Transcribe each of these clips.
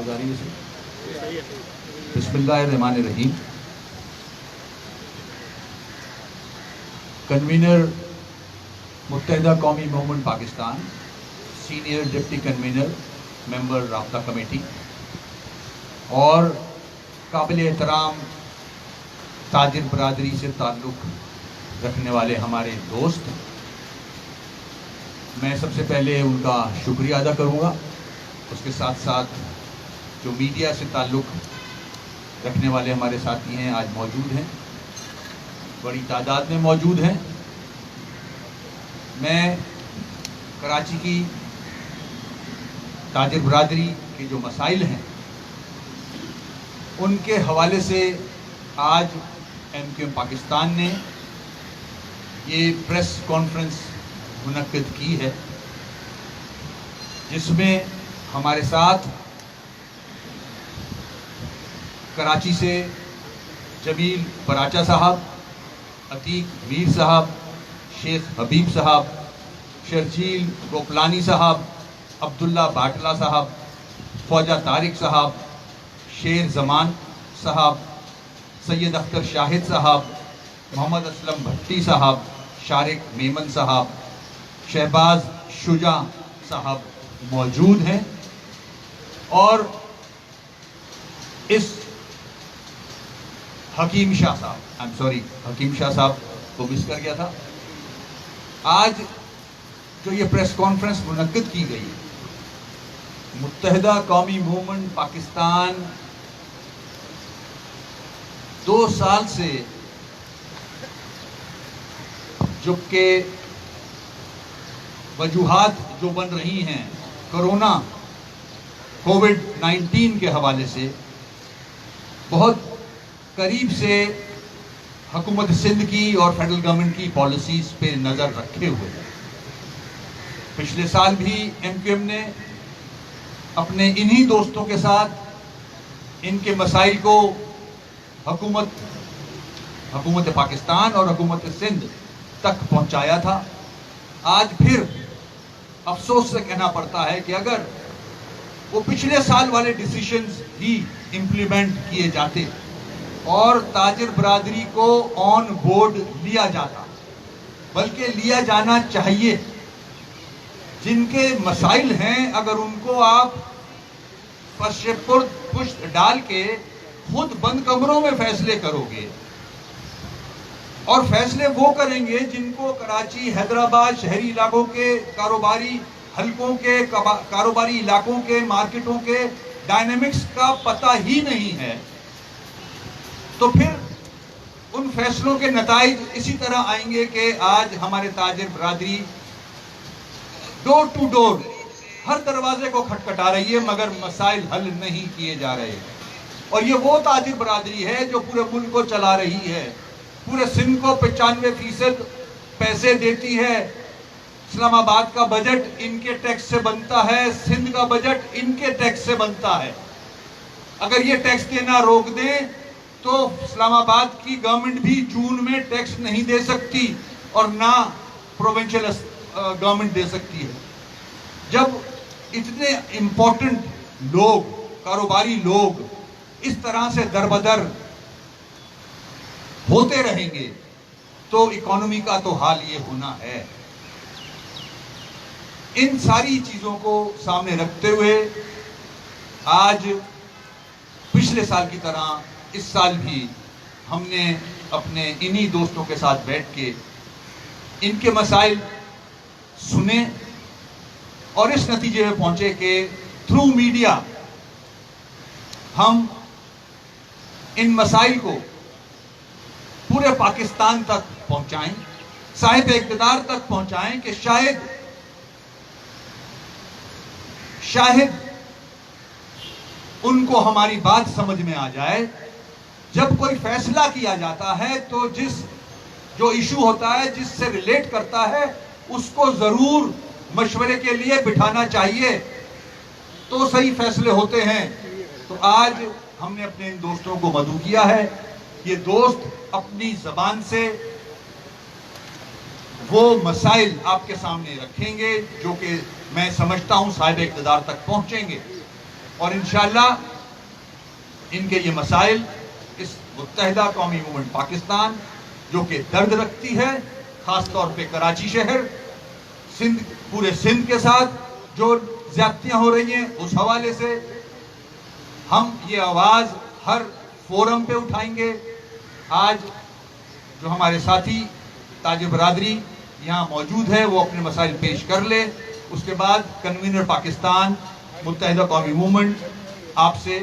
آواز آ رہی ہے؟ بسم اللہ الرحمن الرحیم. Convener Muttahida Qaumi Movement Pakistan, senior deputy convener, member رابطہ کمیٹی اور قابل احترام تاجر برادری سے تعلق رکھنے والے ہمارے دوست، میں سب سے پہلے ان کا شکریہ ادا کروں گا. اس کے ساتھ ساتھ جو میڈیا سے تعلق رکھنے والے ہمارے ساتھی ہیں آج موجود ہیں، بڑی تعداد میں موجود ہیں. میں کراچی کی تاجر برادری کے جو مسائل ہیں ان کے حوالے سے آج MQM پاکستان نے یہ پریس کانفرنس منعقد کی ہے، جس میں ہمارے ساتھ کراچی سے جمیل براچہ صاحب، عتیق میر صاحب، شیخ حبیب صاحب، شرجیل گوپلانی صاحب، عبداللہ باٹلہ صاحب، خواجہ طارق صاحب، شیر زمان صاحب، سید اختر شاہد صاحب، محمد اسلم بھٹی صاحب، شارق میمن صاحب، شہباز شجاع صاحب موجود ہیں. اور اس حکیم شاہ صاحب، حکیم شاہ صاحب کو مس کر گیا تھا. آج جو یہ پریس کانفرنس منعقد کی گئی، متحدہ قومی موومنٹ پاکستان 2 سال سے جو کہ وجوہات جو بن رہی ہیں کورونا کووڈ-19 کے حوالے سے، بہت قریب سے حکومت سندھ کی اور فیڈرل گورنمنٹ کی پالیسیز پہ نظر رکھے ہوئے ہیں. پچھلے سال بھی MQM نے اپنے انہی دوستوں کے ساتھ ان کے مسائل کو حکومت پاکستان اور حکومت سندھ تک پہنچایا تھا. آج پھر افسوس سے کہنا پڑتا ہے کہ اگر وہ پچھلے سال والے ڈیسیشنز ہی امپلیمنٹ کیے جاتے اور تاجر برادری کو آن بورڈ لیا جاتا، بلکہ لیا جانا چاہیے. جن کے مسائل ہیں اگر ان کو آپ پشت ڈال کے خود بند کمروں میں فیصلے کرو گے، اور فیصلے وہ کریں گے جن کو کراچی، حیدرآباد شہری علاقوں کے کاروباری حلقوں کے کاروباری علاقوں کے مارکیٹوں کے ڈائنامکس کا پتہ ہی نہیں ہے، تو پھر ان فیصلوں کے نتائج اسی طرح آئیں گے کہ آج ہمارے تاجر برادری ڈور ٹو ڈور ہر دروازے کو کھٹکھٹا رہی ہے، مگر مسائل حل نہیں کیے جا رہے. اور یہ وہ تاجر برادری ہے جو پورے ملک کو چلا رہی ہے، پورے سندھ کو 95% پیسے دیتی ہے. اسلام آباد کا بجٹ ان کے ٹیکس سے بنتا ہے، سندھ کا بجٹ ان کے ٹیکس سے بنتا ہے. اگر یہ ٹیکس دینا روک دیں تو اسلام آباد کی گورنمنٹ بھی جون میں ٹیکس نہیں دے سکتی اور نہ پروونشل گورنمنٹ دے سکتی ہے. جب اتنے امپورٹنٹ لوگ، کاروباری لوگ اس طرح سے دربدر ہوتے رہیں گے تو اکانومی کا تو حال یہ ہونا ہے. ان ساری چیزوں کو سامنے رکھتے ہوئے آج پچھلے سال کی طرح اس سال بھی ہم نے اپنے انہی دوستوں کے ساتھ بیٹھ کے ان کے مسائل سنے اور اس نتیجے میں پہنچے کہ تھرو میڈیا ہم ان مسائل کو پورے پاکستان تک پہنچائیں، صاحب اقتدار تک پہنچائیں کہ شاید ان کو ہماری بات سمجھ میں آ جائے. جب کوئی فیصلہ کیا جاتا ہے تو جو ایشو ہوتا ہے، جس سے ریلیٹ کرتا ہے، اس کو ضرور مشورے کے لیے بٹھانا چاہیے تو صحیح فیصلے ہوتے ہیں. تو آج ہم نے اپنے ان دوستوں کو مدعو کیا ہے. یہ دوست اپنی زبان سے وہ مسائل آپ کے سامنے رکھیں گے جو کہ میں سمجھتا ہوں صاحب اقتدار تک پہنچیں گے. اور انشاءاللہ ان کے یہ مسائل اس متحدہ قومی موومنٹ پاکستان جو کہ درد رکھتی ہے خاص طور پہ کراچی شہر سندھ پورے سندھ کے ساتھ جو زیادتیاں ہو رہی ہیں اس حوالے سے ہم یہ آواز ہر فورم پہ اٹھائیں گے. آج جو ہمارے ساتھی تاجر برادری یہاں موجود ہے وہ اپنے مسائل پیش کر لے, اس کے بعد کنوینر پاکستان متحدہ قومی موومنٹ آپ سے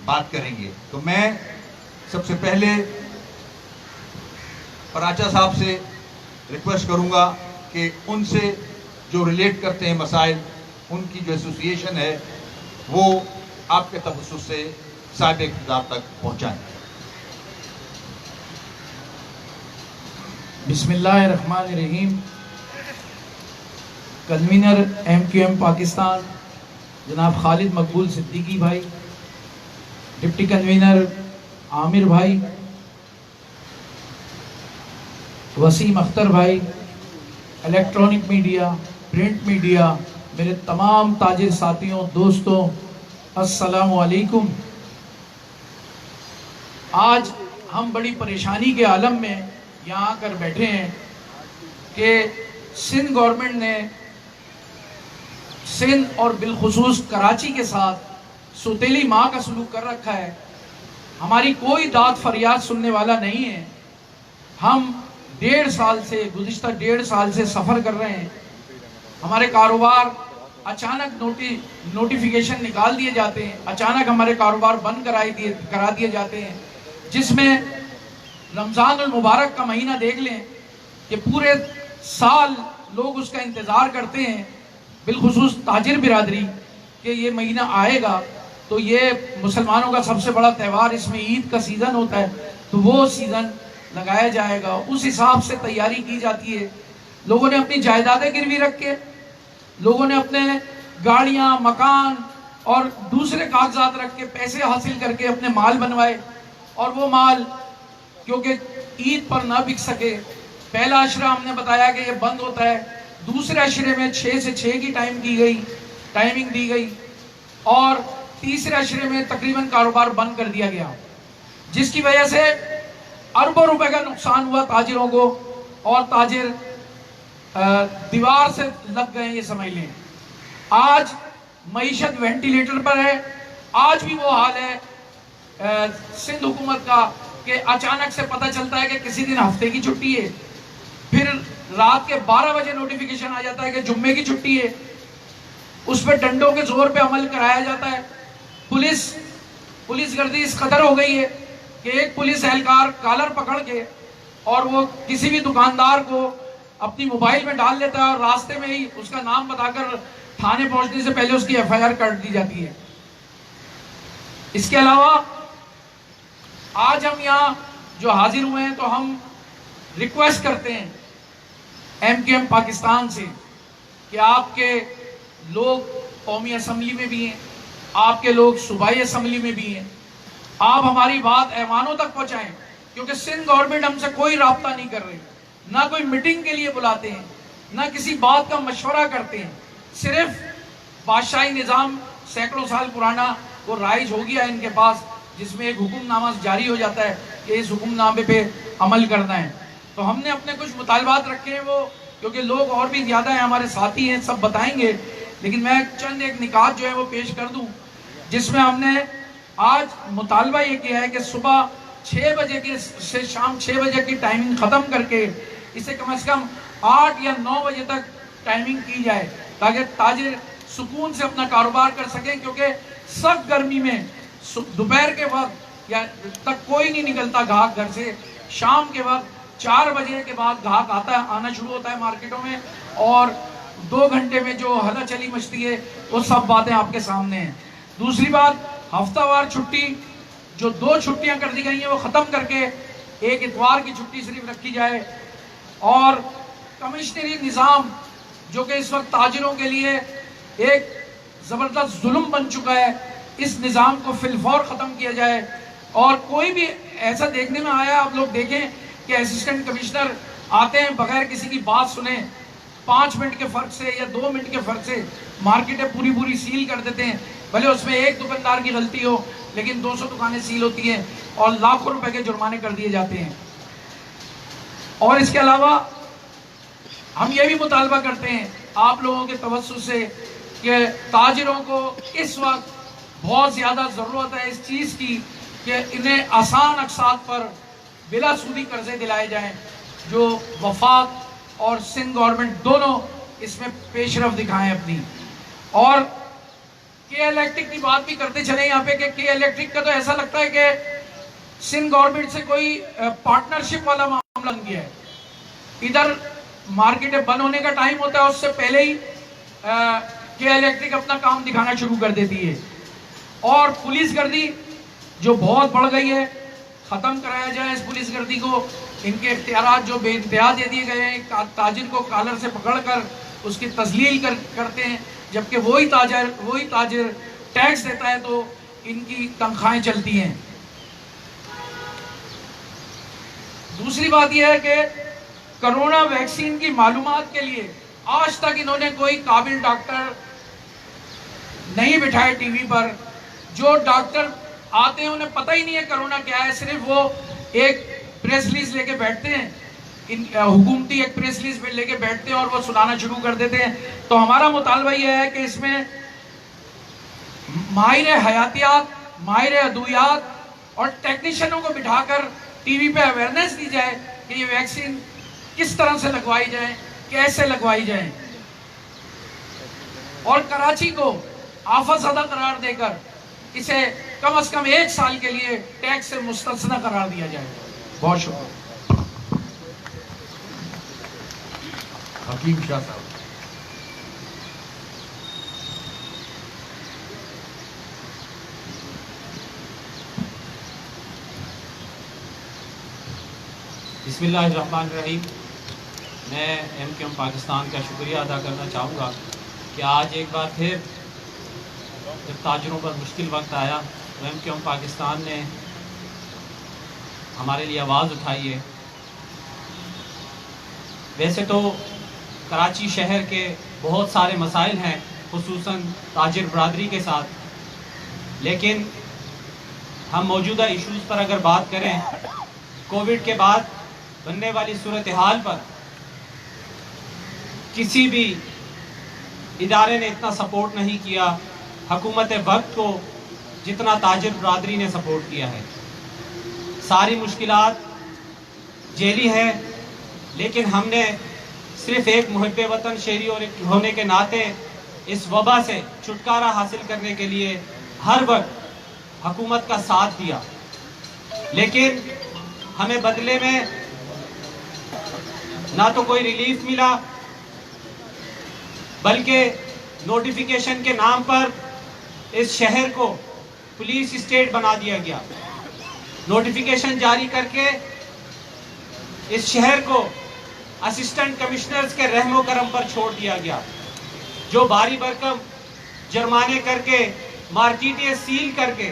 بات کریں گے. تو میں سب سے پہلے پراچا صاحب سے ریکویسٹ کروں گا کہ ان سے جو ریلیٹ کرتے ہیں مسائل, ان کی جو ایسوسیشن ہے وہ آپ کے تخصص سے صاحب اقتدار تک پہنچائیں. بسم اللہ الرحمن الرحیم. کنوینر MQM پاکستان جناب خالد مقبول صدیقی بھائی, ڈپٹی کنوینر عامر بھائی, وسیم اختر بھائی, الیکٹرانک میڈیا, پرنٹ میڈیا, میرے تمام تاجر ساتھیوں, دوستوں, السلام علیکم. آج ہم بڑی پریشانی کے عالم میں یہاں آ کر بیٹھے ہیں کہ سندھ گورنمنٹ نے سندھ اور بالخصوص کراچی کے ساتھ سوتیلی ماں کا سلوک کر رکھا ہے. ہماری کوئی داد فریاد سننے والا نہیں ہے. ہم گزشتہ 1.5 سال سے سفر کر رہے ہیں. ہمارے کاروبار اچانک نوٹیفیکیشن نکال دیے جاتے ہیں, اچانک ہمارے کاروبار بند کرا دیے جاتے ہیں, جس میں رمضان المبارک کا مہینہ دیکھ لیں کہ پورے سال لوگ اس کا انتظار کرتے ہیں, بالخصوص تاجر برادری کہ یہ مہینہ آئے گا تو یہ مسلمانوں کا سب سے بڑا تہوار, اس میں عید کا سیزن ہوتا ہے, تو وہ سیزن لگایا جائے گا. اس حساب سے تیاری کی جاتی ہے. لوگوں نے اپنی جائیدادیں گروی رکھ کے, لوگوں نے اپنے گاڑیاں, مکان اور دوسرے کاغذات رکھ کے پیسے حاصل کر کے اپنے مال بنوائے, اور وہ مال کیونکہ عید پر نہ بک سکے, پہلا عشرہ ہم نے بتایا کہ یہ بند ہوتا ہے, دوسرے عشرے میں 6 سے 6 کی ٹائمنگ دی گئی, اور تیسرے عشرے میں تقریباً کاروبار بند کر دیا گیا, جس کی وجہ سے اربوں روپے کا نقصان ہوا تاجروں کو, اور تاجر دیوار سے لگ گئے, یہ سمجھ لیں. آج معیشت وینٹیلیٹر پر ہے. آج بھی وہ حال ہے سندھ حکومت کا کہ اچانک سے پتہ چلتا ہے کہ کسی دن ہفتے کی چھٹی ہے, پھر رات کے 12 بجے نوٹیفیکیشن آ جاتا ہے کہ جمعے کی چھٹی ہے. اس پہ ڈنڈوں کے زور پہ عمل کرایا جاتا ہے. پولیس گردی اس قدر ہو گئی ہے کہ ایک پولیس اہلکار کالر پکڑ کے اور وہ کسی بھی دکاندار کو اپنی موبائل میں ڈال لیتا ہے, اور راستے میں ہی اس کا نام بتا کر تھانے پہنچنے سے پہلے اس کی FIR کر دی جاتی ہے. اس کے علاوہ آج ہم یہاں جو حاضر ہوئے ہیں تو ہم ریکویسٹ کرتے ہیں MQM پاکستان سے کہ آپ کے لوگ قومی اسمبلی میں بھی ہیں, آپ کے لوگ صوبائی اسمبلی میں بھی ہیں, آپ ہماری بات ایوانوں تک پہنچائیں, کیونکہ سندھ گورنمنٹ ہم سے کوئی رابطہ نہیں کر رہی, نہ کوئی میٹنگ کے لیے بلاتے ہیں, نہ کسی بات کا مشورہ کرتے ہیں. صرف بادشاہی نظام سینکڑوں سال پرانا وہ رائج ہو گیا ان کے پاس, جس میں ایک حکم نامہ جاری ہو جاتا ہے کہ اس حکم نامے پہ عمل کرنا ہے. تو ہم نے اپنے کچھ مطالبات رکھے ہیں, وہ کیونکہ لوگ اور بھی زیادہ ہیں, ہمارے ساتھی ہیں, سب بتائیں گے, لیکن میں چند ایک نکات جو ہے وہ پیش کر دوں, جس میں ہم نے آج مطالبہ یہ کیا ہے کہ صبح 6 بجے سے شام 6 بجے کی ٹائمنگ ختم کر کے اسے کم از کم 8 یا 9 بجے تک ٹائمنگ کی جائے, تاکہ تاجر سکون سے اپنا کاروبار کر سکیں. کیونکہ سخت گرمی میں دوپہر کے وقت یا تک کوئی نہیں نکلتا گاہک گھر سے, شام کے وقت 4 بجے کے بعد گاہک آنا شروع ہوتا ہے مارکیٹوں میں, اور 2 گھنٹے میں جو ہلا چلی مچتی ہے وہ سب باتیں آپ کے سامنے ہیں. دوسری بات, ہفتہ وار چھٹی جو 2 چھٹیاں کر دی گئی ہیں وہ ختم کر کے ایک اتوار کی چھٹی صرف رکھی جائے, اور کمشنری نظام جو کہ اس وقت تاجروں کے لیے ایک زبردست ظلم بن چکا ہے, اس نظام کو فی الفور ختم کیا جائے. اور کوئی بھی ایسا دیکھنے میں آیا, آپ لوگ دیکھیں کہ اسسٹنٹ کمشنر آتے ہیں بغیر کسی کی بات سنے, 5 منٹ کے فرق سے یا 2 منٹ کے فرق سے مارکیٹیں پوری سیل کر دیتے ہیں. بھلے اس میں ایک دکاندار کی غلطی ہو لیکن 200 دکانیں سیل ہوتی ہیں اور لاکھوں روپے کے جرمانے کر دیے جاتے ہیں. اور اس کے علاوہ ہم یہ بھی مطالبہ کرتے ہیں آپ لوگوں کے توسط سے کہ تاجروں کو اس وقت بہت زیادہ ضرورت ہے اس چیز کی کہ انہیں آسان اقساط پر بلا سودی قرضے دلائے جائیں، جو وفاق اور سندھ گورنمنٹ دونوں اس میں پیش رفت دکھائیں اپنی. اور کے الیکٹرک کی بات بھی کرتے چلیں یہاں پہ کہ کے الیکٹرک کا تو ایسا لگتا ہے کہ سندھ گورنمنٹ سے کوئی پارٹنرشپ والا معاملہ بن گیا ہے. ادھر مارکیٹیں بند ہونے کا ٹائم ہوتا ہے، اس سے پہلے ہی کے الیکٹرک اپنا کام دکھانا شروع کر دیتی ہے. اور پولیس گردی جو بہت بڑھ گئی ہے، ختم کرایا جائے اس پولیس گردی کو. ان کے اختیارات جو بے انتہا دے دیے گئے ہیں، تاجر کو کالر سے پکڑ کر اس کی تذلیل کرتے ہیں، جبکہ وہی تاجر ٹیکس دیتا ہے تو ان کی تنخواہیں چلتی ہیں. دوسری بات یہ ہے کہ کرونا ویکسین کی معلومات کے لیے آج تک انہوں نے کوئی قابل ڈاکٹر نہیں بٹھائے ٹی وی پر. جو ڈاکٹر آتے ہیں انہیں پتہ ہی نہیں ہے کرونا کیا ہے، صرف وہ ایک پریس ریلیز لے کے بیٹھتے ہیں، حکومتی ایک پریس ریلیز لے کے بیٹھتے ہیں اور وہ سنانا شروع کر دیتے ہیں. تو ہمارا مطالبہ یہ ہے کہ اس میں ماہر حیاتیات، ماہر ادویات اور ٹیکنیشینوں کو بٹھا کر ٹی وی پہ اویئرنیس دی جائے کہ یہ ویکسین کس طرح سے لگوائی جائے، کیسے لگوائی جائے. اور کراچی کو آفت زدہ قرار دے کر اسے کم از کم 1 سال کے لیے ٹیکس سے مستثنی قرار دیا جائے. بہت شکریہ. حکیم شاہ صاحب. بسم اللہ الرحمن الرحیم. میں ایم کیو ایم پاکستان کا شکریہ ادا کرنا چاہوں گا کہ آج ایک بار پھر جب تاجروں پر مشکل وقت آیا تو ایم کیو ایم پاکستان نے ہمارے لیے آواز اٹھائی ہے. ویسے تو کراچی شہر کے بہت سارے مسائل ہیں خصوصاً تاجر برادری کے ساتھ، لیکن ہم موجودہ ایشوز پر اگر بات کریں، کووڈ کے بعد بننے والی صورتحال پر کسی بھی ادارے نے اتنا سپورٹ نہیں کیا حکومت وقت کو جتنا تاجر برادری نے سپورٹ کیا ہے. ساری مشکلات جیلی ہیں، لیکن ہم نے صرف ایک محب وطن شہری ہونے کے ناطے اس وبا سے چھٹکارا حاصل کرنے کے لیے ہر وقت حکومت کا ساتھ دیا. لیکن ہمیں بدلے میں نہ تو کوئی ریلیف ملا، بلکہ نوٹیفیکیشن کے نام پر اس شہر کو پولیس اسٹیٹ بنا دیا گیا. نوٹیفیکیشن جاری کر کے اس شہر کو اسسٹنٹ کمشنرز کے رحم و کرم پر چھوڑ دیا گیا، جو بھاری بھرکم جرمانے کر کے مارکیٹیں سیل کر کے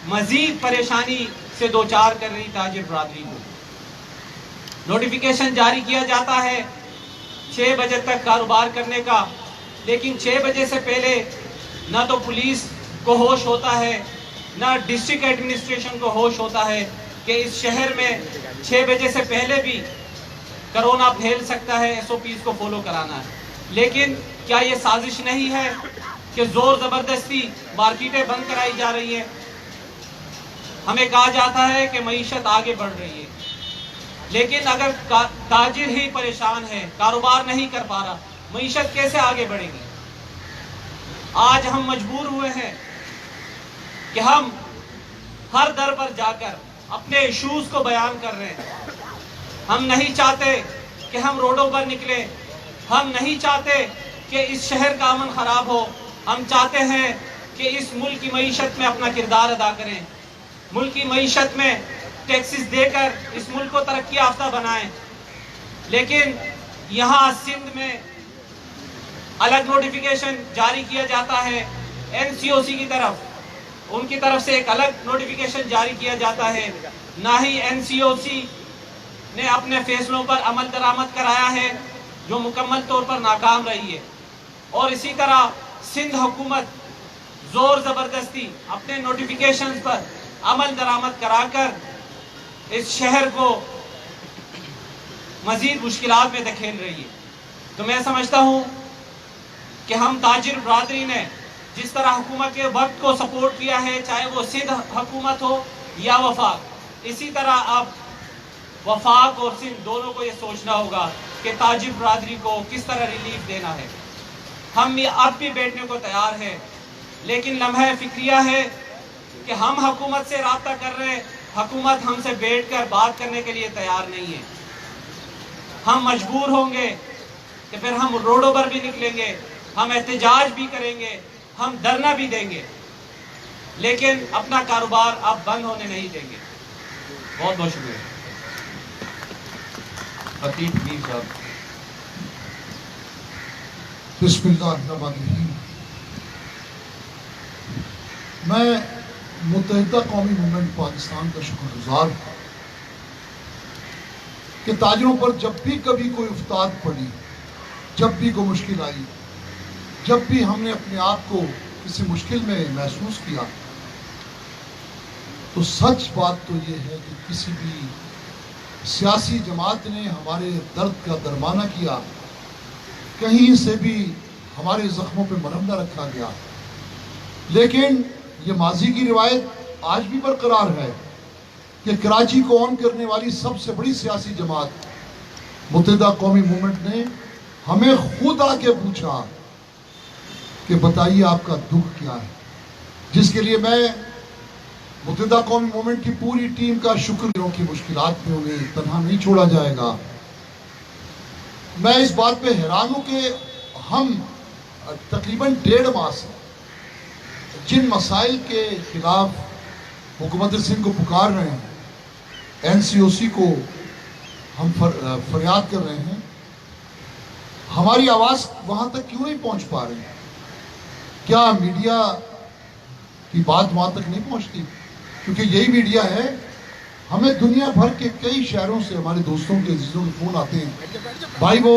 مزید پریشانی سے دوچار کر رہی تاجر برادری کو. نوٹیفیکیشن جاری کیا جاتا ہے 6 بجے تک کاروبار کرنے کا، لیکن 6 بجے سے پہلے نہ تو پولیس کو ہوش ہوتا ہے نہ ڈسٹرکٹ ایڈمنسٹریشن کو ہوش ہوتا ہے کہ اس شہر میں 6 بجے سے پہلے بھی کرونا پھیل سکتا ہے، ایس او پیز کو فالو کرانا ہے. لیکن کیا یہ سازش نہیں ہے کہ زور زبردستی مارکیٹیں بند کرائی جا رہی ہیں؟ ہمیں کہا جاتا ہے کہ معیشت آگے بڑھ رہی ہے، لیکن اگر تاجر ہی پریشان ہے، کاروبار نہیں کر پا رہا، معیشت کیسے آگے بڑھے گی؟ آج ہم مجبور ہوئے ہیں کہ ہم ہر در پر جا کر اپنے ایشوز کو بیان کر رہے ہیں. ہم نہیں چاہتے کہ ہم روڈوں پر نکلیں، ہم نہیں چاہتے کہ اس شہر کا امن خراب ہو. ہم چاہتے ہیں کہ اس ملک کی معیشت میں اپنا کردار ادا کریں، ملک کی معیشت میں ٹیکسز دے کر اس ملک کو ترقی یافتہ بنائیں. لیکن یہاں سندھ میں الگ نوٹیفیکیشن جاری کیا جاتا ہے، این سی او سی کی طرف، ان کی طرف سے ایک الگ نوٹیفیکیشن جاری کیا جاتا ہے. نہ ہی این سی او سی نے اپنے فیصلوں پر عمل درآمد کرایا ہے، جو مکمل طور پر ناکام رہی ہے. اور اسی طرح سندھ حکومت زور زبردستی اپنے نوٹیفیکیشنز پر عمل درآمد کرا کر اس شہر کو مزید مشکلات میں دھکیل رہی ہے. تو میں سمجھتا ہوں کہ ہم تاجر برادری نے جس طرح حکومت کے وقت کو سپورٹ کیا ہے، چاہے وہ سندھ حکومت ہو یا وفاق، اسی طرح اب وفاق اور سندھ دونوں کو یہ سوچنا ہوگا کہ تاجر برادری کو کس طرح ریلیف دینا ہے. ہم اب بھی بیٹھنے کو تیار ہیں، لیکن لمحہ فکریہ ہے کہ ہم حکومت سے رابطہ کر رہے ہیں، حکومت ہم سے بیٹھ کر بات کرنے کے لیے تیار نہیں ہے. ہم مجبور ہوں گے کہ پھر ہم روڈوں پر بھی نکلیں گے، ہم احتجاج بھی کریں گے، ہم دھرنا بھی دیں گے، لیکن اپنا کاروبار اب بند ہونے نہیں دیں گے. بہت بہت شکریہ. خطیب میر صاحب. بسم اللہ الرحمن الرحیم. میں متحدہ قومی موومنٹ پاکستان کا شکر گزار ہوں کہ تاجروں پر جب بھی کبھی کوئی افتاد پڑی، جب بھی کوئی مشکل آئی، جب بھی ہم نے اپنے آپ کو کسی مشکل میں محسوس کیا، تو سچ بات تو یہ ہے کہ کسی بھی سیاسی جماعت نے ہمارے درد کا درمانہ کیا، کہیں سے بھی ہمارے زخموں پہ مرہم نہ رکھا گیا. لیکن یہ ماضی کی روایت آج بھی برقرار ہے کہ کراچی کو آن کرنے والی سب سے بڑی سیاسی جماعت متحدہ قومی موومنٹ نے ہمیں خود آ کے پوچھا کہ بتائیے آپ کا دکھ کیا ہے، جس کے لیے میں متحدہ قومی موومنٹ کی پوری ٹیم کا شکر کی مشکلات میں انہیں تنہا نہیں چھوڑا جائے گا. میں اس بات پہ حیران ہوں کہ ہم تقریباً 1.5 ماہ سے جن مسائل کے خلاف حکومت سندھ کو پکار رہے ہیں، NCOC کو ہم فریاد کر رہے ہیں، ہماری آواز وہاں تک کیوں نہیں پہنچ پا رہی؟ کیا میڈیا کی بات وہاں تک نہیں پہنچتی؟ کیونکہ یہی میڈیا ہے. ہمیں دنیا بھر کے کئی شہروں سے ہمارے دوستوں کے عزیزوں کے فون آتے ہیں، بھائی وہ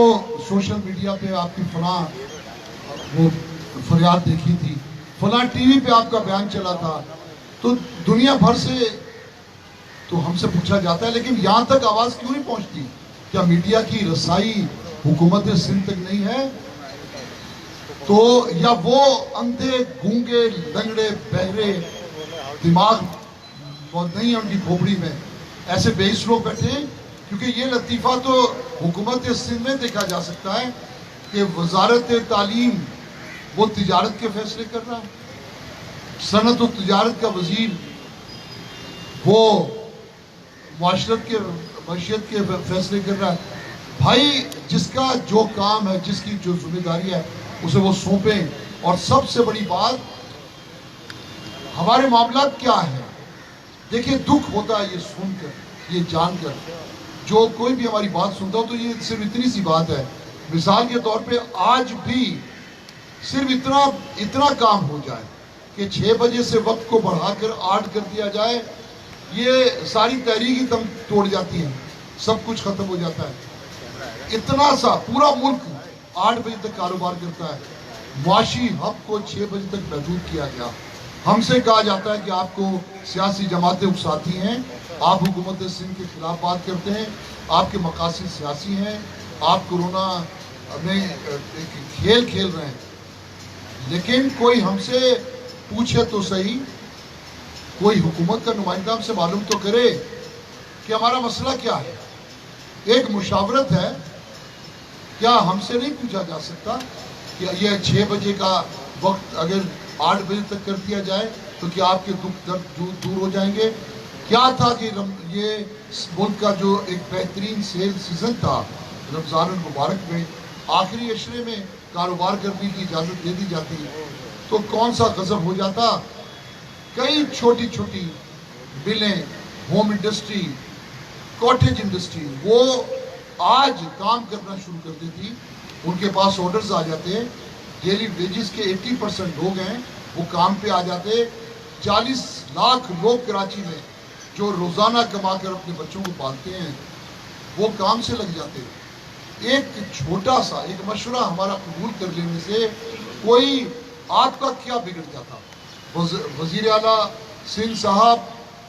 سوشل میڈیا پہ آپ کی فلاں وہ فریاد دیکھی تھی، فلاں ٹی وی پہ آپ کا بیان چلا تھا. تو دنیا بھر سے تو ہم سے پوچھا جاتا ہے، لیکن یہاں تک آواز کیوں نہیں پہنچتی؟ کیا میڈیا کی رسائی حکومت سندھ تک نہیں ہے؟ تو یا وہ اندھے گونگے لنگڑے بہرے دماغ نہیں ہے ان کی کھوپڑی میں، ایسے بیس لوگ بیٹھے ہیں؟ کیونکہ یہ لطیفہ تو حکومت سندھ میں دیکھا جا سکتا ہے کہ وزارت تعلیم وہ تجارت کے فیصلے کر رہا ہے، صنعت و تجارت کا وزیر وہ معاشرت کے فیصلے کر رہا ہے. بھائی جس کا جو کام ہے، جس کی جو ذمہ داری ہے، اسے وہ سونپیں. اور سب سے بڑی بات، ہمارے معاملات کیا ہیں؟ دیکھیں دکھ ہوتا ہے یہ سن کر، یہ جان کر. جو کوئی بھی ہماری بات سنتا ہو تو یہ صرف اتنی سی بات ہے. مثال کے طور پہ آج بھی صرف اتنا کام ہو جائے کہ 6 بجے سے وقت کو بڑھا کر 8 کر دیا جائے، یہ ساری تحریک ہی دم توڑ جاتی ہے، سب کچھ ختم ہو جاتا ہے. اتنا سا پورا ملک 8 بجے تک کاروبار کرتا ہے. معاشی حق کو 6 بجے تک محدود کیا گیا. ہم سے کہا جاتا ہے کہ آپ کو سیاسی جماعتیں اکساتی ہیں، آپ حکومت سندھ کے خلاف بات کرتے ہیں، آپ کے مقاصد سیاسی ہیں، آپ کورونا میں کھیل کھیل رہے ہیں. لیکن کوئی ہم سے پوچھے تو صحیح، کوئی حکومت کا نمائندہ ہم سے معلوم تو کرے کہ ہمارا مسئلہ کیا ہے. ایک مشاورت ہے، کیا ہم سے نہیں پوچھا جا سکتا کہ یہ 6 بجے کا وقت اگر 8 بجے تک کر دیا جائے تو کیا آپ کے دکھ درد دور ہو جائیں گے؟ کیا تھا کہ یہ ملک کا جو ایک بہترین سیل سیزن تھا رمضان المبارک میں، آخری عشرے میں کاروبار کرنے کی اجازت دے دی جاتی تو کون سا غضب ہو جاتا. کئی چھوٹی چھوٹی ملیں، ہوم انڈسٹری، کاٹیج انڈسٹری، وہ آج کام کرنا شروع کر دیتی. ان کے پاس آرڈرز آ جاتے ہیں، ڈیلی ویجز کے 80% لوگ ہیں وہ کام پہ آ جاتے. 40 لاکھ لوگ کراچی میں جو روزانہ کما کر اپنے بچوں کو پالتے ہیں وہ کام سے لگ جاتے. ایک چھوٹا سا ایک مشورہ ہمارا قبول کر لینے سے کوئی آپ کا کیا بگڑ جاتا؟ وزیر اعلیٰ سندھ صاحب،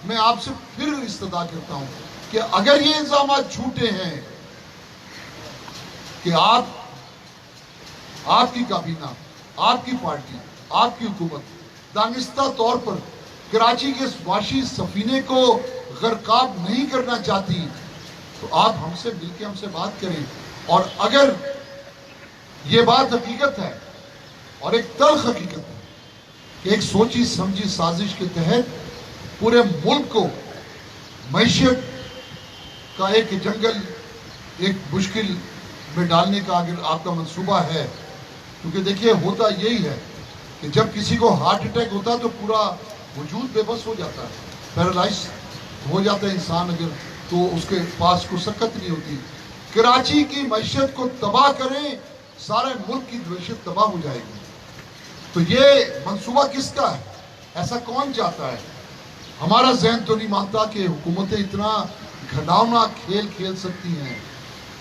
میں آپ سے پھر استدعا کرتا ہوں کہ اگر یہ الزامات جھوٹے ہیں کہ آپ کی کابینہ، آپ کی پارٹی، آپ کی حکومت دانستہ طور پر کراچی کے اس معاشی سفینے کو غرقاب نہیں کرنا چاہتی، تو آپ ہم سے مل کے ہم سے بات کریں. اور اگر یہ بات حقیقت ہے اور ایک تلخ حقیقت ہے کہ ایک سوچی سمجھی سازش کے تحت پورے ملک کو معیشت کا ایک جنگل، ایک مشکل میں ڈالنے کا اگر آپ کا منصوبہ ہے، کیونکہ دیکھیے ہوتا یہی ہے کہ جب کسی کو ہارٹ اٹیک ہوتا ہے تو پورا وجود بے بس ہو جاتا ہے، پیرالائز ہو جاتا ہے انسان، اگر تو اس کے پاس کوئی سکت نہیں ہوتی. کراچی کی معیشت کو تباہ کریں، سارے ملک کی معیشت تباہ ہو جائے گی. تو یہ منصوبہ کس کا ہے؟ ایسا کون چاہتا ہے؟ ہمارا ذہن تو نہیں مانتا کہ حکومتیں اتنا گھناؤنا کھیل کھیل سکتی ہیں،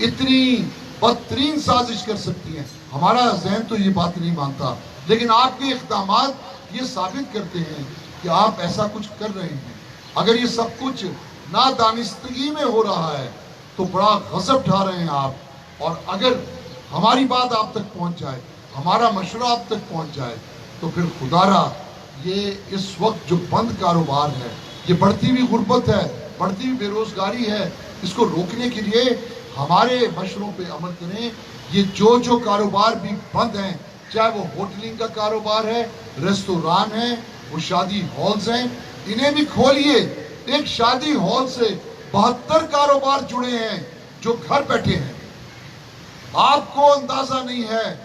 اتنی بدترین سازش کر سکتی ہیں. ہمارا ذہن تو یہ بات نہیں مانتا، لیکن آپ کے اقدامات یہ ثابت کرتے ہیں کہ آپ ایسا کچھ کر رہے ہیں. اگر یہ سب کچھ نادانستگی میں ہو رہا ہے تو بڑا غضب اٹھا رہے ہیں آپ. اور اگر ہماری بات آپ تک پہنچ جائے، ہمارا مشورہ آپ تک پہنچ جائے، تو پھر خدا را یہ اس وقت جو بند کاروبار ہے، یہ بڑھتی ہوئی غربت ہے، بڑھتی ہوئی بے روزگاری ہے، اس کو روکنے کے لیے ہمارے مشوروں پہ عمل کریں. یہ جو کاروبار بھی بند ہیں، چاہے وہ ہوٹلنگ کا کاروبار ہے، ریستوران ہے، وہ شادی ہالز ہیں، انہیں بھی کھولیے. ایک شادی ہال سے 72 کاروبار جڑے ہیں جو گھر بیٹھے ہیں. آپ کو اندازہ نہیں ہے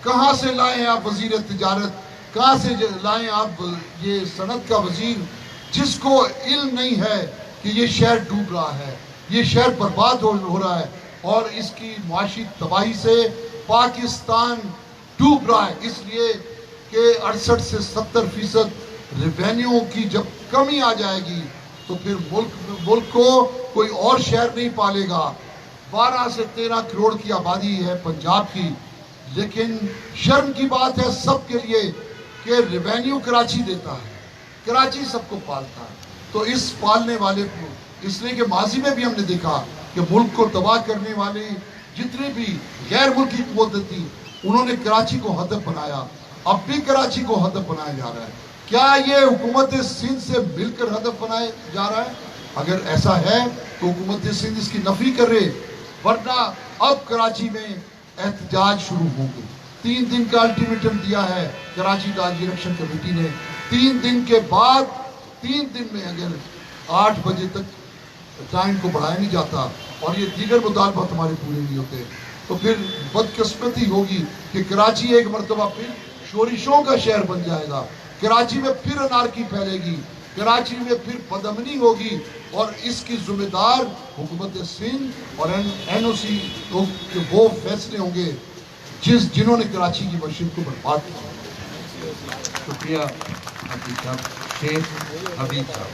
کہاں سے لائے ہیں آپ وزیر تجارت، کہاں سے لائیں آپ یہ صنعت کا وزیر، جس کو علم نہیں ہے کہ یہ شہر ڈوب رہا ہے، یہ شہر برباد ہو رہا ہے، اور اس کی معاشی تباہی سے پاکستان ڈوب رہا ہے. اس لیے کہ 68 سے 70% ریونیو کی جب کمی آ جائے گی تو پھر ملک کو کوئی اور شہر نہیں پالے گا. 12 سے 13 کروڑ کی آبادی ہے پنجاب کی، لیکن شرم کی بات ہے سب کے لیے کہ ریونیو کراچی دیتا ہے، کراچی سب کو پالتا ہے. تو اس پالنے والے کو، اس لیے کہ ماضی میں بھی ہم نے دیکھا کہ ملک کو تباہ کرنے والے جتنے بھی غیر ملکی قوتیں تھیں، انہوں نے کراچی کو ہدف بنایا. اب بھی کراچی کو ہدف بنایا جا رہا ہے. کیا یہ حکومت سندھ سے مل کر ہدف بنایا جا رہا ہے؟ اگر ایسا ہے تو حکومت سندھ اس کی نفی کرے، ورنہ اب کراچی میں احتجاج شروع ہوں گے. 3 دن کا الٹیمیٹم دیا ہے کراچی ڈاج الیکشن کمیٹی نے. 3 دن کے بعد 3 دن میں اگر 8 بجے تک ٹائم کو بڑھایا نہیں جاتا اور یہ دیگر مطالبات ہمارے پورے نہیں ہوتے، تو پھر بدقسمتی ہوگی کہ کراچی ایک مرتبہ پھر شورشوں کا شہر بن جائے گا. کراچی میں پھر انارکی پھیلے گی، کراچی میں پھر بدامنی ہوگی، اور اس کی ذمہ دار حکومت سندھ اور NOC کے وہ فیصلے ہوں گے جنہوں نے کراچی کی معیشت کو برباد کیا. شکریہ حبیب صاحب. شیخ حبیب صاحب.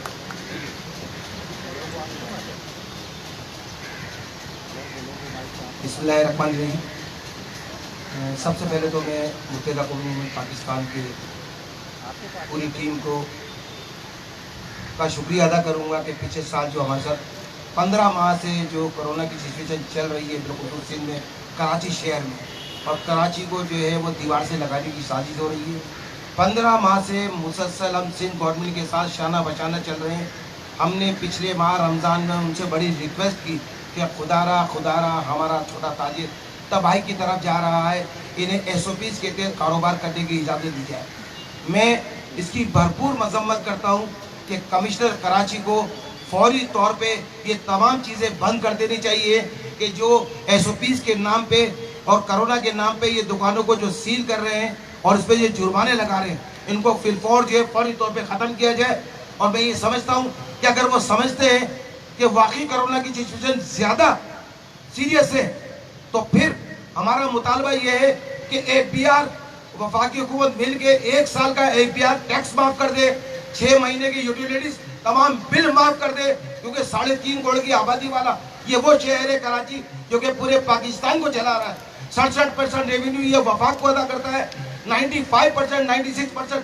بسم اللہ الرحمن الرحیم. سب سے پہلے تو میں متحدہ قوم پاکستان کی پوری ٹیم کا شکریہ ادا کروں گا کہ پچھلے سال جو ہمارے ساتھ 15 ماہ سے جو کرونا کی سچویشن چل رہی ہے بالخصوص سندھ میں، کراچی شہر میں، اور کراچی کو جو ہے وہ دیوار سے لگانے کی سازش ہو رہی ہے. 15 ماہ سے مسلسل ہم سندھ گورنمنٹ کے ساتھ شانہ بشانہ چل رہے ہیں. ہم نے پچھلے ماہ رمضان میں ان سے بڑی ریکویسٹ کی کہ خدا را ہمارا چھوٹا تاجر تباہی کی طرف جا رہا ہے، انہیں SOPs کے تحت کاروبار کرنے کی اجازت دی جائے. میں اس کی بھرپور مذمت کرتا ہوں کہ کمشنر کراچی کو فوری طور پہ یہ تمام چیزیں بند کر دینی چاہیے کہ جو SOPs کے نام پہ اور کرونا کے نام پہ یہ دکانوں کو جو سیل کر رہے ہیں اور اس پہ یہ جرمانے لگا رہے ہیں، ان کو فی الفور جو ہے فوری طور پہ ختم کیا جائے. اور میں یہ سمجھتا ہوں کہ اگر وہ سمجھتے ہیں کہ واقعی کرونا کی سچویشن زیادہ سیریس ہے تو پھر ہمارا مطالبہ یہ ہے کہ APR وفاقی حکومت مل کے 1 سال کا APR ٹیکس معاف کر دے، 6 مہینے کی یوٹیلیٹیز تمام بل معاف کر دے، کیونکہ 3.5 کروڑ کی آبادی والا یہ وہ شہر ہے کراچی جو کہ پورے پاکستان کو چلا رہا ہے. 67% ریونیو یہ وفاق کو ادا کرتا ہے. 95%, 96%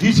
DC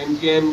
MKM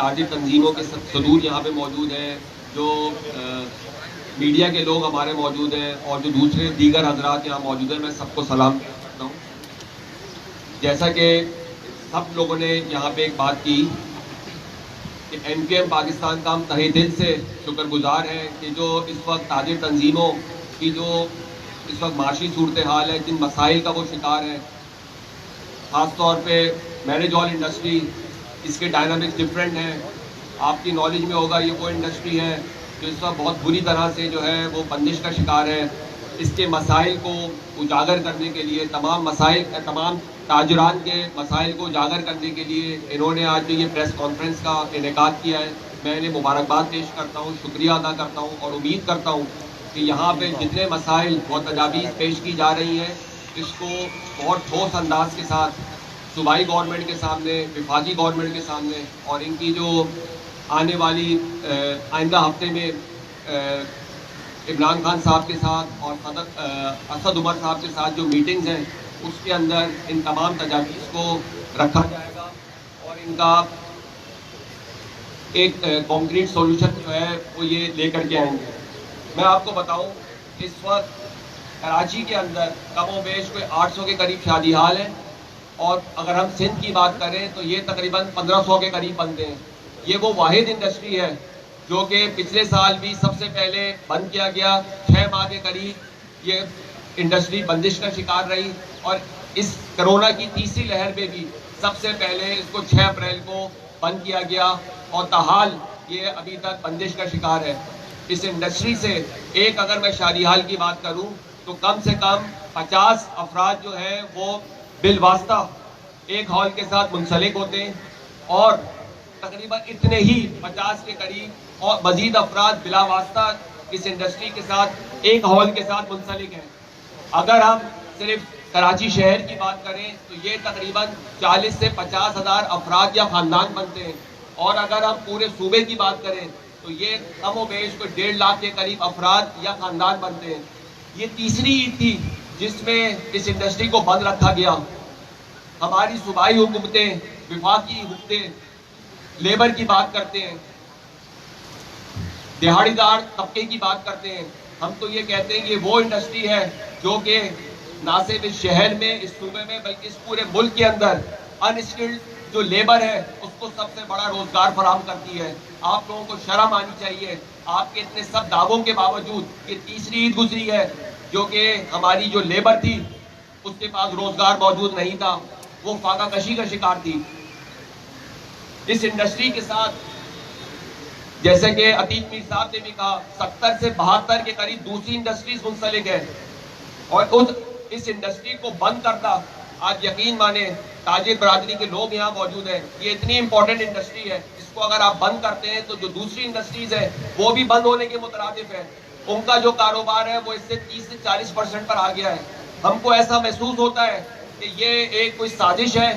تاجر تنظیموں کے صدور یہاں پہ موجود ہیں، جو میڈیا کے لوگ ہمارے موجود ہیں، اور جو دوسرے دیگر حضرات یہاں موجود ہیں، میں سب کو سلام کرتا ہوں۔ جیسا کہ سب لوگوں نے یہاں پہ ایک بات کی کہ MKM پاکستان کا ہم تہہ دل سے شکر گزار ہیں کہ جو اس وقت تاجر تنظیموں کی جو اس وقت معاشی صورتحال ہے، جن مسائل کا وہ شکار ہے، خاص طور پہ میرج ہال انڈسٹری، اس کے ڈائنامکس ڈفرینٹ ہیں۔ آپ کی نالج میں ہوگا یہ وہ انڈسٹری ہے جو اس وقت بہت بری طرح سے جو ہے وہ بندش کا شکار ہے۔ اس کے مسائل کو اجاگر کرنے کے لیے، تمام تاجران کے مسائل کو اجاگر کرنے کے لیے انہوں نے آج جو یہ پریس کانفرنس کا انعقاد کیا ہے، میں انہیں مبارکباد پیش کرتا ہوں، شکریہ ادا کرتا ہوں، اور امید کرتا ہوں کہ یہاں پہ جتنے مسائل اور تجاویز پیش کی جا رہی ہیں، اس کو بہت ٹھوس انداز کے ساتھ صوبائی گورنمنٹ کے سامنے، وفاقی گورنمنٹ کے سامنے، اور ان کی جو آنے والی آئندہ ہفتے میں عمران خان صاحب کے ساتھ اور اسد عمر صاحب کے ساتھ جو میٹنگز ہیں، اس کے اندر ان تمام تجاویز کو رکھا جائے گا، اور ان کا ایک کانکریٹ سولوشن جو ہے وہ یہ لے کر کے آئیں گے۔ میں آپ کو بتاؤں، اس وقت کراچی کے اندر کم و بیش کوئی 800 کے قریب شادی حال ہیں، اور اگر ہم سندھ کی بات کریں تو یہ تقریباً 1500 کے قریب بنتے ہیں۔ یہ وہ واحد انڈسٹری ہے جو کہ پچھلے سال بھی سب سے پہلے بند کیا گیا، 6 ماہ کے قریب یہ انڈسٹری بندش کا شکار رہی، اور اس کرونا کی تیسری لہر میں بھی سب سے پہلے اس کو 6 اپریل کو بند کیا گیا، اور تاحال یہ ابھی تک بندش کا شکار ہے۔ اس انڈسٹری سے ایک اگر میں شادی حال کی بات کروں تو کم سے کم 50 افراد جو ہیں وہ بالواسطہ ایک ہال کے ساتھ منسلک ہوتے ہیں، اور تقریباً اتنے ہی 50 کے قریب اور مزید افراد بلا واسطہ اس انڈسٹری کے ساتھ ایک ہال کے ساتھ منسلک ہیں۔ اگر ہم صرف کراچی شہر کی بات کریں تو یہ تقریباً 40 سے 50 ہزار افراد یا خاندان بنتے ہیں، اور اگر ہم پورے صوبے کی بات کریں تو یہ کم و بیش کوئی 1.5 لاکھ کے قریب افراد یا خاندان بنتے ہیں۔ یہ تیسری عید تھی جس میں اس انڈسٹری کو بند رکھا گیا۔ ہماری صوبائی حکومتیں، وفاقی حکومتیں لیبر کی بات کرتے ہیں، دہاڑی دار طبقے کی بات کرتے ہیں۔ ہم تو یہ کہتے ہیں کہ وہ انڈسٹری ہے جو کہ نہ صرف اس شہر میں، اس صوبے میں، بلکہ اس پورے ملک کے اندر ان اسکلڈ جو لیبر ہے اس کو سب سے بڑا روزگار فراہم کرتی ہے۔ آپ لوگوں کو شرم آنی چاہیے، آپ کے اتنے سب دعووں کے باوجود یہ تیسری عید گزری ہے جو کہ ہماری جو لیبر تھی اس کے پاس روزگار موجود نہیں تھا، وہ فاقہ کشی کا شکار تھی۔ اس انڈسٹری کے ساتھ جیسے کہ عتیق میر صاحب نے بھی کہا 70 سے 72 کے قریب دوسری انڈسٹریز منسلک ہے، اور اس انڈسٹری کو بند کرنا، آج یقین مانیں تاجر برادری کے لوگ یہاں موجود ہیں، یہ اتنی امپورٹنٹ انڈسٹری ہے، اس کو اگر آپ بند کرتے ہیں تو جو دوسری انڈسٹریز ہیں وہ بھی بند ہونے کے مترادف ہے۔ ان کا جو کاروبار ہے وہ اس سے 30 سے 40% پر آ گیا ہے۔ ہم کو ایسا محسوس ہوتا ہے کہ یہ ایک کوئی سازش ہے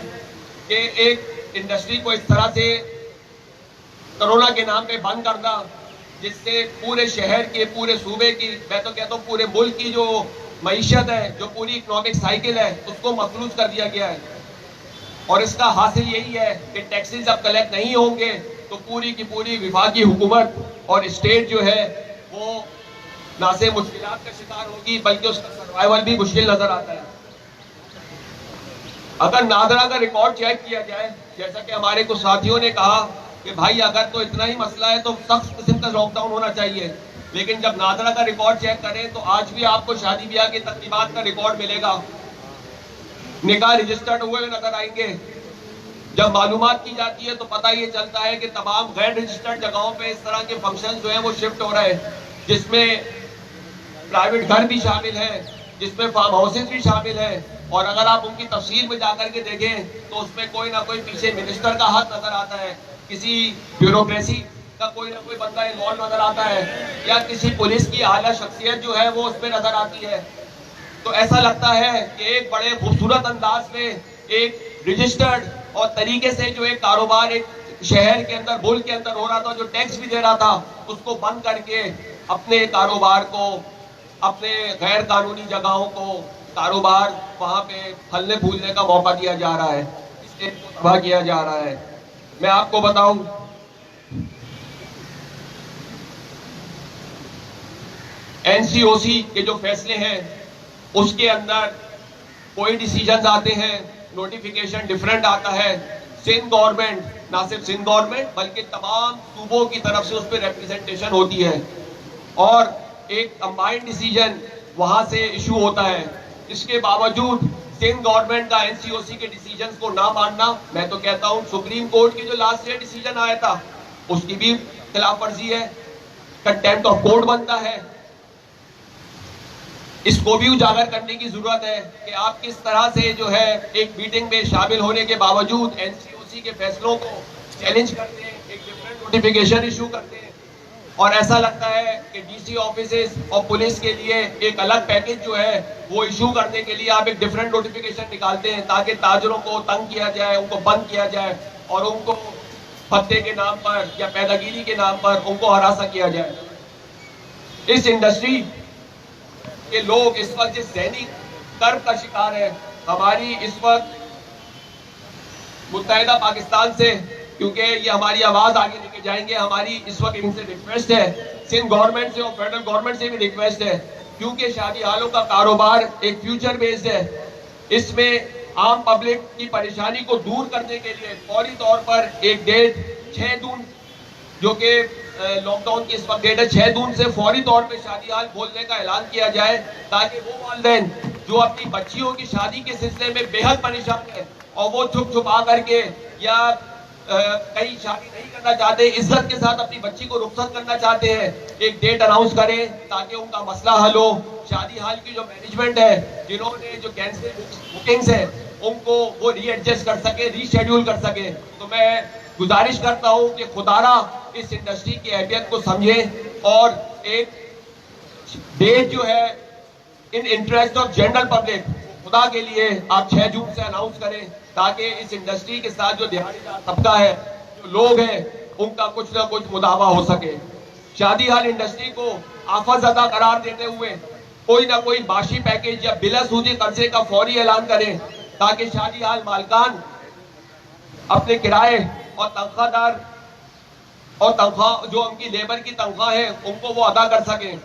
کہ ایک انڈسٹری کو اس طرح سے کرونا کے نام پہ بند کرنا، جس سے پورے شہر کے، پورے صوبے کی، میں تو کہتا ہوں پورے ملک کی جو معیشت ہے، جو پوری اکنامک سائیکل ہے، اس کو مفلوج کر دیا گیا ہے۔ اور اس کا حاصل یہی ہے کہ ٹیکسز اب کلیکٹ نہیں ہوں گے تو پوری کی پوری وفاقی حکومت اور اسٹیٹ جو ہے وہ نہ صرف مشکلات کا شکار ہوگی بلکہ اس کا سروائیول بھی مشکل نظر آتا ہے۔ اگر نادرا کا ریکارڈ چیک کیا جائے، جیسا کہ ہمارے کچھ ساتھیوں نے کہا کہ بھائی اگر تو اتنا ہی مسئلہ ہے تو سخت قسم کا لاک ڈاؤن ہونا چاہیے، لیکن جب نادرا کا ریکارڈ چیک کریں تو آج بھی آپ کو شادی بیاہ کی تقریبات کا ریکارڈ ملے گا، نکاح رجسٹرڈ ہوئے نظر آئیں گے۔ جب معلومات کی جاتی ہے تو پتہ یہ چلتا ہے کہ تمام غیر رجسٹرڈ جگہوں پہ اس طرح کے فنکشن جو ہیں وہ شفٹ ہو رہے ہیں، جس میں پرائیویٹ گھر بھی شامل ہے، جس میں فارم ہاؤسز بھی شامل ہیں، اور اگر آپ ان کی تفصیل میں جا کر کے دیکھیں تو اس میں کوئی نہ کوئی پیچھے منسٹر کا ہاتھ نظر آتا ہے، کسی بیوروکریسی کا کوئی نہ کوئی بندہ انوالو نظر آتا ہے، یا کسی پولیس کی اعلیٰ شخصیت جو ہے وہ اس میں نظر آتی ہے۔ تو ایسا لگتا ہے کہ ایک بڑے خوبصورت انداز میں ایک رجسٹرڈ اور طریقے سے جو ایک کاروبار ایک شہر کے اندر، ملک کے اندر ہو رہا تھا، جو ٹیکس بھی دے رہا تھا، اس کو بند کر کے اپنے کاروبار کو، اپنے غیر قانونی جگہوں کو کاروبار وہاں پہ پھلنے پھولنے کا موقع دیا جا رہا ہے، اس کو تباہ کیا جا رہا ہے۔ میں آپ کو بتاؤں NCOC کے جو فیصلے ہیں اس کے اندر کوئی ڈیسیجنز آتے ہیں, نوٹیفیکیشن ڈفرینٹ آتا ہے. سندھ گورنمنٹ, نہ صرف سندھ گورنمنٹ بلکہ تمام صوبوں کی طرف سے اس پہ ریپریزنٹیشن ہوتی ہے اور ایک کمبائنڈ ڈیسیجن وہاں سے ایشو ہوتا ہے. اس کے باوجود سندھ گورنمنٹ کا NCOC کے ڈیسیجنز کو نہ ماننا, میں تو کہتا ہوں سپریم کورٹ کی جو لاسٹ ایئر ڈیسیجن آیا تھا اس کی بھی خلاف ورزی ہے, کنٹیمپٹ آف کورٹ بنتا ہے. اس کو بھی اجاگر کرنے کی ضرورت ہے کہ آپ کس طرح سے جو ہے ایک میٹنگ میں شامل ہونے کے باوجود NCOC کے فیصلوں کو چیلنج کرتے ہیں, ایک ڈفرینٹ نوٹیفیکیشن ایشو کرتے ہیں اور ایسا لگتا ہے کہ DC آفیسز اور پولیس کے لیے ایک الگ پیکج جو ہے وہ ایشو کرنے کے لیے آپ ایک ڈفرینٹ نوٹیفیکیشن نکالتے ہیں تاکہ تاجروں کو تنگ کیا جائے, ان کو بند کیا جائے اور ان کو پتے کے نام پر یا پیداگیری کے نام پر ان کو ہراساں کیا جائے. اس انڈسٹری کے لوگ اس وقت جس ذہنی کرب کا شکار ہے, ہماری اس وقت متحدہ پاکستان سے, کیونکہ یہ ہماری آواز آگے لے کے جائیں گے, ہماری اس وقت ان سے ریکویسٹ ہے, سندھ گورنمنٹ سے اور فیڈرل گورنمنٹ سے بھی ریکویسٹ ہے, کیونکہ شادی ہالوں کا کاروبار ایک فیوچر بیسڈ ہے. اس میں عام پبلک کی پریشانی کو دور کرنے کے لیے فوری طور پر ایک ڈیٹ 6 جون جو کہ لاک ڈاؤن کی اس وقت ڈیٹ ہے, 6 جون سے فوری طور پہ شادی ہال کھولنے کا اعلان کیا جائے تاکہ وہ والدین جو اپنی بچیوں کی شادی کے سلسلے میں بے حد پریشان ہیں اور وہ چھپ چھپا کر کے یا کہیں شادی نہیں کرنا چاہتے, عزت کے ساتھ اپنی بچی کو رخصت کرنا چاہتے ہیں, ایک ڈیٹ اناؤنس کریں تاکہ ان کا مسئلہ حل ہو. شادی ہال کی جو مینجمنٹ ہے, جنہوں نے جو کینسل بکنگز ہیں ان کو وہ ری ایڈجسٹ کر سکے, ری شیڈیول کر سکے. تو میں گزارش کرتا ہوں کہ خدارا اس انڈسٹری کی اہمیت کو سمجھیں اور ایک ڈیٹ جو ہے in interest of general public, خدا کے لیے آپ 6 جون سے اناؤنس کریں تاکہ اس انڈسٹری کے ساتھ جو دیہاڑی دار طبقہ ہے, جو لوگ ہیں, ان کا کچھ نہ کچھ مداوع ہو سکے. شادی ہال انڈسٹری کو آفت زدہ قرار دیتے ہوئے کوئی نہ کوئی معاشی پیکج یا بلا سودی قرضے کا فوری اعلان کریں تاکہ شادی ہال مالکان اپنے کرائے اور تنخواہ دار اور تنخواہ جو ان کی لیبر کی تنخواہ ہے ان کو وہ ادا کر سکیں.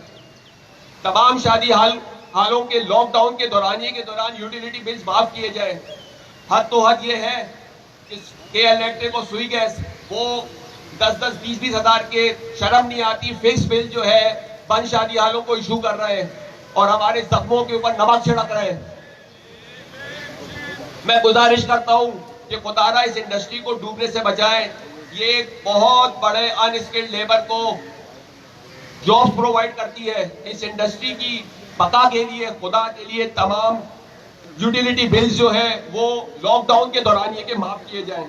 تمام شادی ہالوں کے لاک ڈاؤن کے دورانیے کے دوران یوٹیلیٹی بلز معاف کیے جائیں. حد تو حد یہ ہے کہ KL الیکٹرک اور سوئی گیس وہ 10-20 ہزار کے شرم نہیں آتی فکس بل جو ہے بند شادی ہالوں کو ایشو کر رہے ہیں اور ہمارے زخموں کے اوپر نمک چھڑک رہے ہیں. میں گزارش کرتا ہوں کہ خدارا اس انڈسٹری کو ڈوبنے سے بچائیں. یہ ایک بہت بڑے ان اسکلڈ لیبر کو جابس پرووائڈ کرتی ہے. اس انڈسٹری کی بقا کے لیے خدا کے لیے تمام یوٹیلیٹی بلز جو ہے وہ لاک ڈاؤن کے دوران یہ کہ معاف کیے جائیں.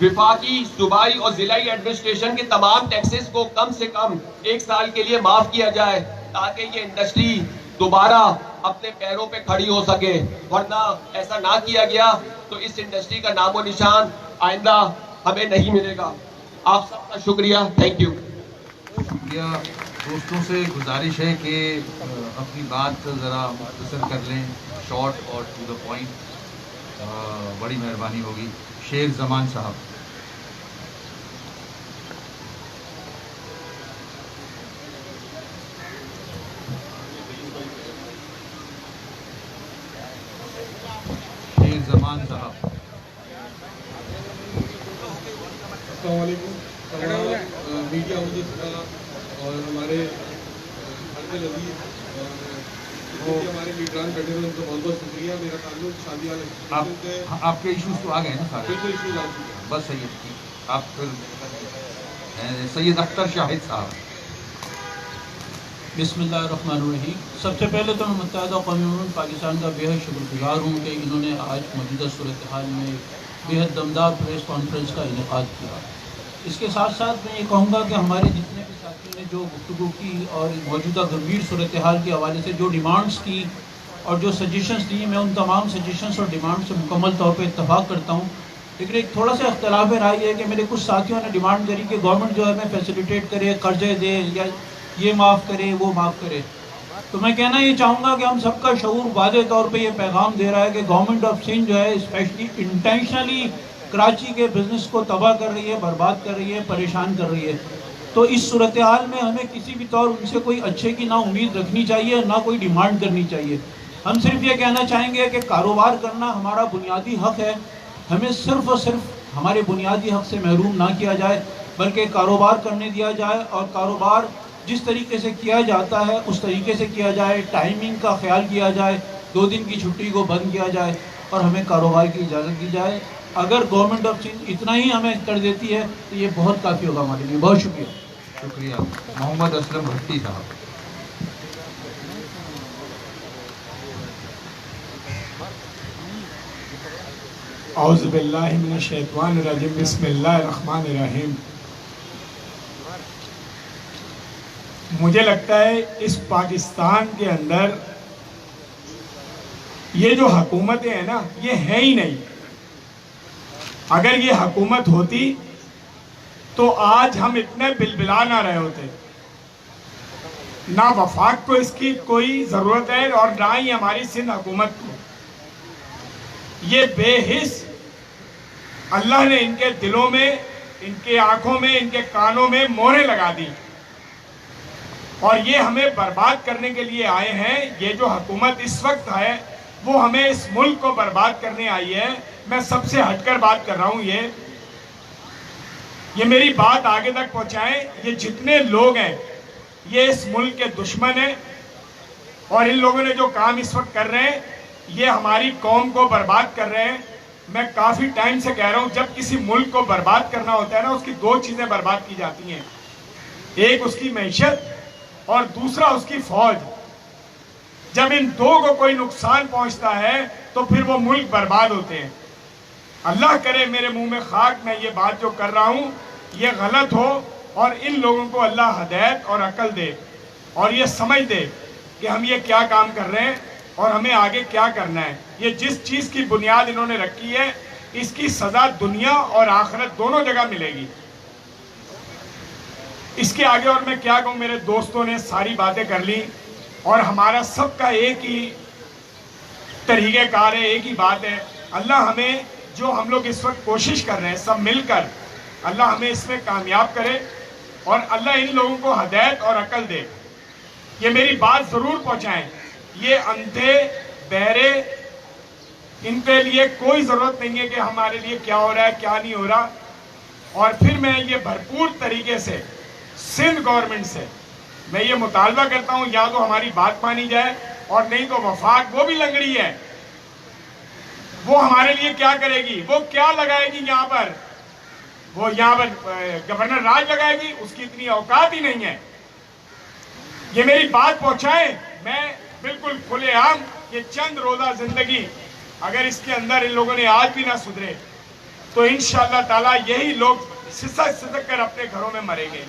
وفاقی, صوبائی اور ضلعی ایڈمنسٹریشن کے تمام ٹیکسز کو کم سے کم 1 سال کے لیے معاف کیا جائے تاکہ یہ انڈسٹری دوبارہ اپنے پیروں پہ کھڑی ہو سکے. ورنہ ایسا نہ کیا گیا تو اس انڈسٹری کا نام و نشان آئندہ ہمیں نہیں ملے گا. آپ سب کا شکریہ. Thank you. شکریہ. دوستوں سے گزارش ہے کہ اپنی بات ذرا مختصر کر لیں, شارٹ اور ٹو دا پوائنٹ, بڑی مہربانی ہوگی. شیر زمان صاحب. شیر زمان صاحب. السلام علیکم. میڈیا ہاؤسز کا اور ہمارے ہمارے لیڈران بیٹھے ہوئے ان کا بہت بہت شکریہ. میرا تعلق شادی ہال سے. آپ کے ایشوز تو آ گئے نا سارے؟ بالکل ایشوز آ چکے ہیں. بس سید آپ پھر سید اختر شاہد صاحب. بسم اللہ الرحمن الرحیم. سب سے پہلے تو میں متحدہ قوم پاکستان کا بے حد شکر گزار ہوں کہ انہوں نے آج موجودہ صورتحال میں بے حد دمدار پریس کانفرنس کا انعقاد کیا. اس کے ساتھ ساتھ میں یہ کہوں گا کہ ہمارے جتنے بھی ساتھیوں نے جو گفتگو کی اور موجودہ گمبھیر صورتحال کے حوالے سے جو ڈیمانڈز کی اور جو سجیشنز دی, میں ان تمام سجیشنز اور ڈیمانڈ سے مکمل طور پہ اتفاق کرتا ہوں. لیکن ایک تھوڑا سا اختلاف رائے یہ ہے کہ میرے کچھ ساتھیوں نے ڈیمانڈ کری کہ گورنمنٹ جو ہے ہمیں فیسیلیٹیٹ کرے, قرضے دے یا یہ معاف کرے وہ معاف کرے. تو میں کہنا یہ چاہوں گا کہ ہم سب کا شعور واضح طور پہ یہ پیغام دے رہا ہے کہ گورنمنٹ آف سندھ جو ہے اسپیشلی انٹینشنلی کراچی کے بزنس کو تباہ کر رہی ہے, برباد کر رہی ہے, پریشان کر رہی ہے. تو اس صورتحال میں ہمیں کسی بھی طور ان سے کوئی اچھے کی نہ امید رکھنی چاہیے، نہ کوئی ڈیمانڈ کرنی چاہیے. ہم صرف یہ کہنا چاہیں گے کہ کاروبار کرنا ہمارا بنیادی حق ہے. ہمیں صرف اور صرف ہمارے بنیادی حق سے محروم نہ کیا جائے، بلکہ کاروبار کرنے دیا جائے، اور کاروبار جس طریقے سے کیا جاتا ہے اس طریقے سے کیا جائے. ٹائمنگ کا خیال کیا جائے، 2 دن کی چھٹی کو بند کیا جائے اور ہمیں کاروبار کی اجازت دی جائے. اگر گورنمنٹ آف سندھ اتنا ہی ہمیں کر دیتی ہے تو یہ بہت کافی ہوگا ہمارے لیے. بہت شکریہ. شکریہ. محمد اسلم بھٹی صاحب. اعوذ باللہ من الشیطان الرجیم. بسم اللہ الرحمن الرحیم. مجھے لگتا ہے اس پاکستان کے اندر یہ جو حکومتیں ہیں نا، یہ ہے ہی نہیں. اگر یہ حکومت ہوتی تو آج ہم اتنے بلبلا نہ رہے ہوتے. نہ وفاق کو اس کی کوئی ضرورت ہے اور نہ ہی ہماری سندھ حکومت کو. یہ بے حس اللہ نے ان کے دلوں میں، ان کے آنکھوں میں، ان کے کانوں میں مہریں لگا دی، اور یہ ہمیں برباد کرنے کے لیے آئے ہیں. یہ جو حکومت اس وقت ہے وہ ہمیں اس ملک کو برباد کرنے آئی ہے. میں سب سے ہٹ کر بات کر رہا ہوں. یہ میری بات آگے تک پہنچائیں. یہ جتنے لوگ ہیں یہ اس ملک کے دشمن ہیں، اور ان لوگوں نے جو کام اس وقت کر رہے ہیں یہ ہماری قوم کو برباد کر رہے ہیں. میں کافی ٹائم سے کہہ رہا ہوں، جب کسی ملک کو برباد کرنا ہوتا ہے نا، اس کی 2 چیزیں برباد کی جاتی ہیں. ایک اس کی معیشت اور دوسرا اس کی فوج. جب ان 2 کو کوئی نقصان پہنچتا ہے تو پھر وہ ملک برباد ہوتے ہیں. اللہ کرے میرے منہ میں خاک، میں یہ بات جو کر رہا ہوں یہ غلط ہو، اور ان لوگوں کو اللہ ہدایت اور عقل دے اور یہ سمجھ دے کہ ہم یہ کیا کام کر رہے ہیں اور ہمیں آگے کیا کرنا ہے. یہ جس چیز کی بنیاد انہوں نے رکھی ہے اس کی سزا دنیا اور آخرت دونوں جگہ ملے گی. اس کے آگے اور میں کیا کہوں. میرے دوستوں نے ساری باتیں کر لی، اور ہمارا سب کا ایک ہی طریقہ کار ہے، ایک ہی بات ہے. اللہ ہمیں جو ہم لوگ اس وقت کوشش کر رہے ہیں سب مل کر، اللہ ہمیں اس میں کامیاب کرے، اور اللہ ان لوگوں کو ہدایت اور عقل دے. یہ میری بات ضرور پہنچائیں. یہ اندھے بہرے، ان کے لیے کوئی ضرورت نہیں ہے کہ ہمارے لیے کیا ہو رہا ہے کیا نہیں ہو رہا. اور پھر میں یہ بھرپور طریقے سے سندھ گورنمنٹ سے میں یہ مطالبہ کرتا ہوں، یا تو ہماری بات مانی جائے، اور نہیں تو وفاق وہ بھی لنگڑی ہے. وہ ہمارے لیے کیا کرے گی؟ وہ کیا لگائے گی یہاں پر؟ وہ یہاں پر گورنر راج لگائے گی؟ اس کی اتنی اوقات ہی نہیں ہے. یہ میری بات پہنچائیں. میں بالکل کھلے عام یہ چند روزہ زندگی اگر اس کے اندر ان لوگوں نے آج بھی نہ سدھرے تو انشاءاللہ تعالیٰ یہی لوگ سسک سسک کر اپنے گھروں میں مریں گے.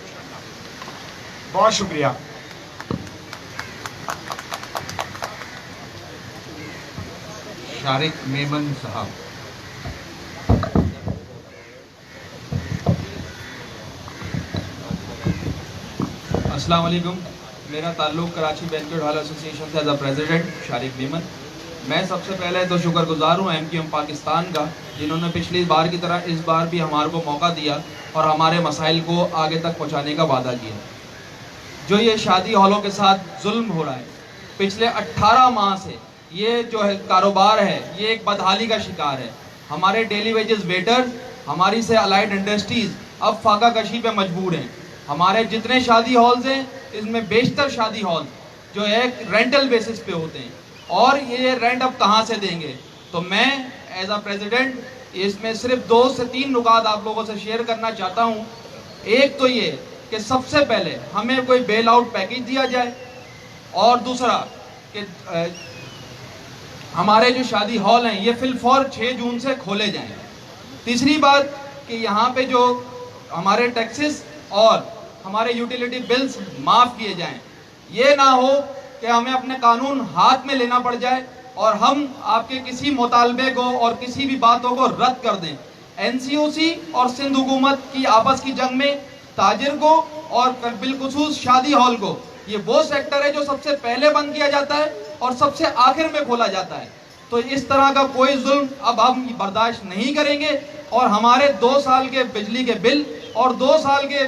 بہت شکریہ. شارق میمن صاحب. السلام علیکم. میرا تعلق کراچی بینکویٹ ہال ایسوسی ایشن سے as a president Shariq Memon. میں سب سے پہلے تو شکر گزار ہوں MQM پاکستان کا، جنہوں نے پچھلی بار کی طرح اس بار بھی ہمارے کو موقع دیا اور ہمارے مسائل کو آگے تک پہنچانے کا وعدہ کیا. جو یہ شادی ہالوں کے ساتھ ظلم ہو رہا ہے پچھلے 18 ماہ سے، یہ جو ہے کاروبار ہے یہ ایک بدحالی کا شکار ہے. ہمارے ڈیلی ویجز ویٹرز، ہماری سے الائڈ انڈسٹریز اب فاقہ کشی پہ مجبور ہیں. ہمارے جتنے شادی ہالز ہیں اس میں بیشتر شادی ہال جو ہے رینٹل بیسس پہ ہوتے ہیں، اور یہ رینٹ اب کہاں سے دیں گے؟ تو میں ایز اے پریزیڈنٹ اس میں صرف 2 سے 3 نکات آپ لوگوں سے شیئر کرنا چاہتا ہوں. ایک تو یہ کہ سب سے پہلے ہمیں کوئی بیل آؤٹ پیکیج دیا جائے، اور دوسرا کہ ہمارے جو شادی ہال ہیں یہ فی الفور 6 جون سے کھولے جائیں. تیسری بات کہ یہاں پہ جو ہمارے ٹیکسز اور ہمارے یوٹیلیٹی بلز معاف کیے جائیں. یہ نہ ہو کہ ہمیں اپنے قانون ہاتھ میں لینا پڑ جائے اور ہم آپ کے کسی مطالبے کو اور کسی بھی باتوں کو رد کر دیں. NCOC اور سندھ حکومت کی آپس کی جنگ میں تاجر کو اور بالخصوص شادی ہال کو، یہ وہ سیکٹر ہے جو سب سے پہلے بند کیا جاتا ہے اور سب سے آخر میں کھولا جاتا ہے. تو اس طرح کا کوئی ظلم اب ہم برداشت نہیں کریں گے، اور ہمارے 2 سال کے بجلی کے بل اور 2 سال کے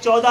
14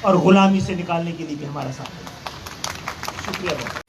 اور غلامی سے نکالنے کے لیے بھی ہمارا ساتھ ہے. شکریہ.